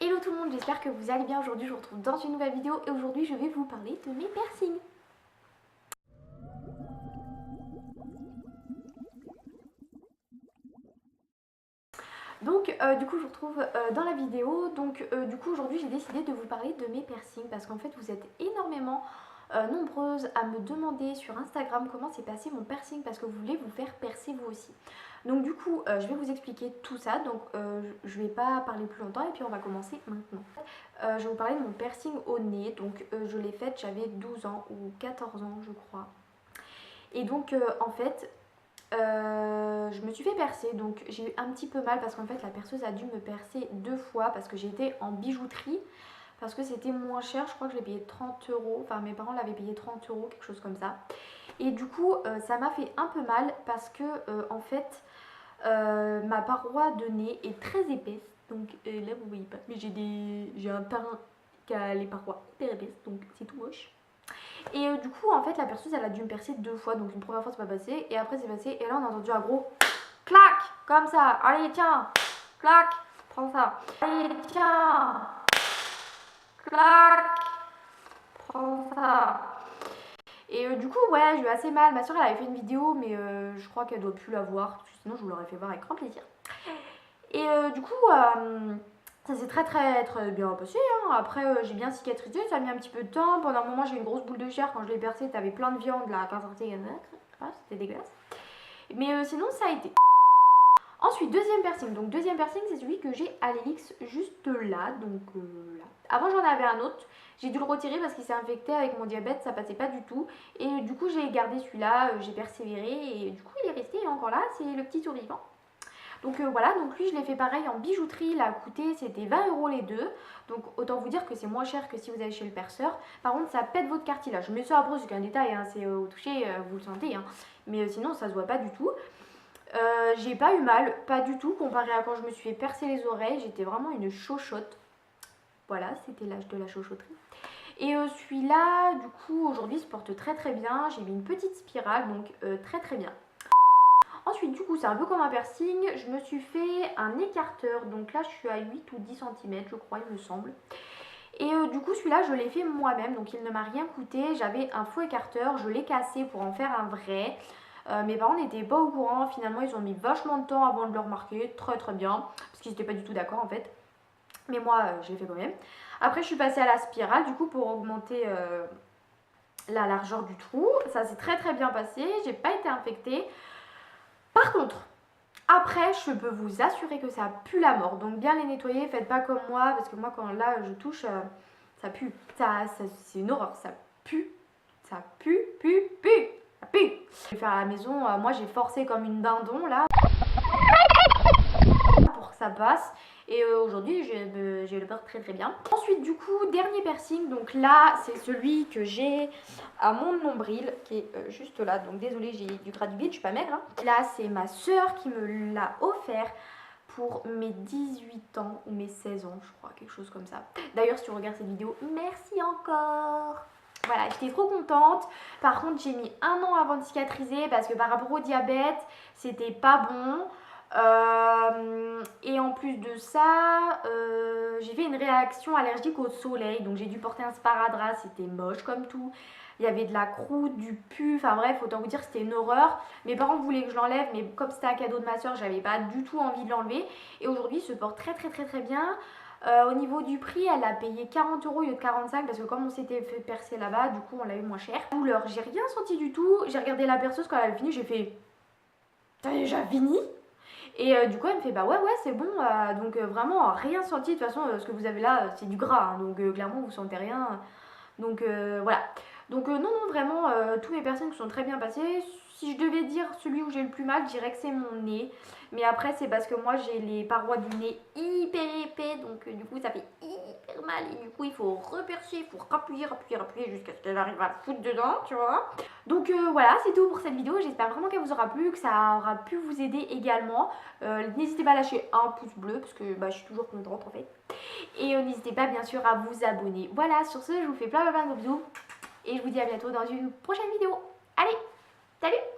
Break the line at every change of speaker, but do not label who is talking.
Hello tout le monde, j'espère que vous allez bien. Aujourd'hui je vous retrouve dans une nouvelle vidéo et aujourd'hui je vais vous parler de mes piercings. Donc du coup je vous retrouve dans la vidéo. Donc du coup aujourd'hui j'ai décidé de vous parler de mes piercings parce qu'en fait vous êtes énormément nombreuses à me demander sur Instagram comment s'est passé mon piercing parce que vous voulez vous faire percer vous aussi. Donc du coup je vais vous expliquer tout ça, donc je vais pas parler plus longtemps et puis on va commencer maintenant. Je vais vous parler de mon piercing au nez, donc je l'ai faite, j'avais 12 ans ou 14 ans je crois. Et donc en fait je me suis fait percer, donc j'ai eu un petit peu mal parce qu'en fait la perceuse a dû me percer 2 fois parce que j'étais en bijouterie. Parce que c'était moins cher, je crois que je l'ai payé 30 euros, enfin mes parents l'avaient payé 30 euros, quelque chose comme ça. Et du coup ça m'a fait un peu mal parce que en fait ma paroi de nez est très épaisse. Donc là vous voyez pas, mais j'ai un teint qui a les parois hyper épaisses, donc c'est tout moche. Et du coup en fait la perceuse elle a dû me percer 2 fois, donc une première fois c'est pas passé, et après c'est passé, et là on a entendu un gros clac, comme ça, allez tiens, clac, prends ça, allez tiens, clac, prends ça. Et du coup ouais j'ai eu assez mal, ma soeur elle avait fait une vidéo mais je crois qu'elle doit plus la voir, sinon je vous l'aurais fait voir avec grand plaisir. Et du coup ça s'est très bien passé, hein. Après j'ai bien cicatrisé, ça a mis un petit peu de temps, pendant un moment j'ai eu une grosse boule de chair quand je l'ai percé, t'avais plein de viande là, quand sortait, c'était dégueulasse. Mais sinon ça a été. Ensuite, deuxième piercing. Donc deuxième piercing, c'est celui que j'ai à l'hélix juste là. Donc là. Avant j'en avais un autre. J'ai dû le retirer parce qu'il s'est infecté avec mon diabète, ça passait pas du tout. Et du coup j'ai gardé celui-là, j'ai persévéré et du coup il est resté, il est encore là, c'est le petit survivant. Donc voilà, donc lui je l'ai fait pareil en bijouterie, il a coûté, c'était 20 euros les deux. Donc autant vous dire que c'est moins cher que si vous allez chez le perceur. Par contre ça pète votre cartilage. Mais ça après c'est qu'un détail, hein, c'est au toucher, vous le sentez. Hein. Mais sinon ça se voit pas du tout. J'ai pas eu mal, pas du tout, comparé à quand je me suis fait percer les oreilles, j'étais vraiment une chochotte. Voilà, c'était l'âge de la chochotterie. Et celui-là, du coup, aujourd'hui se porte très bien, j'ai mis une petite spirale, donc très bien. Ensuite, du coup, c'est un peu comme un piercing, je me suis fait un écarteur, donc là je suis à 8 ou 10 cm, je crois, il me semble. Et du coup, celui-là, je l'ai fait moi-même, donc il ne m'a rien coûté, j'avais un faux écarteur, je l'ai cassé pour en faire un vrai. Mes parents n'étaient pas au courant, finalement ils ont mis vachement de temps avant de le remarquer, très bien, parce qu'ils n'étaient pas du tout d'accord en fait. Mais moi je l'ai fait quand même. Après je suis passée à la spirale du coup pour augmenter la largeur du trou. Ça s'est très bien passé, j'ai pas été infectée. Par contre, après je peux vous assurer que ça pue la mort, donc bien les nettoyer, faites pas comme moi, parce que moi quand là je touche, ça pue, c'est une horreur, ça pue, ça pue. Je vais faire à la maison, moi j'ai forcé comme une dindon là pour que ça passe. Et aujourd'hui j'ai le beurre très bien. Ensuite du coup dernier piercing, donc là c'est celui que j'ai à mon nombril qui est juste là. Donc désolée j'ai du gras du bide, je suis pas maigre hein. Là c'est ma soeur qui me l'a offert pour mes 18 ans ou mes 16 ans je crois, quelque chose comme ça. D'ailleurs si tu regardes cette vidéo, merci encore. Voilà, j'étais trop contente. Par contre, j'ai mis 1 an avant de cicatriser parce que par rapport au diabète, c'était pas bon. Et en plus de ça, j'ai fait une réaction allergique au soleil. Donc j'ai dû porter un sparadrap, c'était moche comme tout. Il y avait de la croûte, du pu, enfin bref, autant vous dire que c'était une horreur. Mes parents voulaient que je l'enlève, mais comme c'était un cadeau de ma soeur, j'avais pas du tout envie de l'enlever. Et aujourd'hui, il se porte très bien. Au niveau du prix, elle a payé 40 euros au lieu de 45 parce que comme on s'était fait percer là-bas, du coup on l'a eu moins cher. Douleur, j'ai rien senti du tout. J'ai regardé la perceuse quand elle a fini, j'ai fait t'as déjà fini? Et du coup elle me fait bah ouais c'est bon, donc vraiment rien senti. De toute façon ce que vous avez là c'est du gras, hein, donc clairement vous sentez rien. Donc voilà. Donc non vraiment tous mes piercings sont très bien passés. Si je devais dire celui où j'ai le plus mal, je dirais que c'est mon nez. Mais après c'est parce que moi j'ai les parois du nez hyper épais, donc du coup ça fait hyper mal. Et du coup il faut repercer, il faut rappuyer jusqu'à ce qu'elle arrive à foutre dedans, tu vois. Donc voilà, c'est tout pour cette vidéo. J'espère vraiment qu'elle vous aura plu, que ça aura pu vous aider également. N'hésitez pas à lâcher un pouce bleu parce que je suis toujours contente en fait. Et n'hésitez pas bien sûr à vous abonner. Voilà, sur ce je vous fais plein de gros bisous. Et je vous dis à bientôt dans une prochaine vidéo. Allez, salut!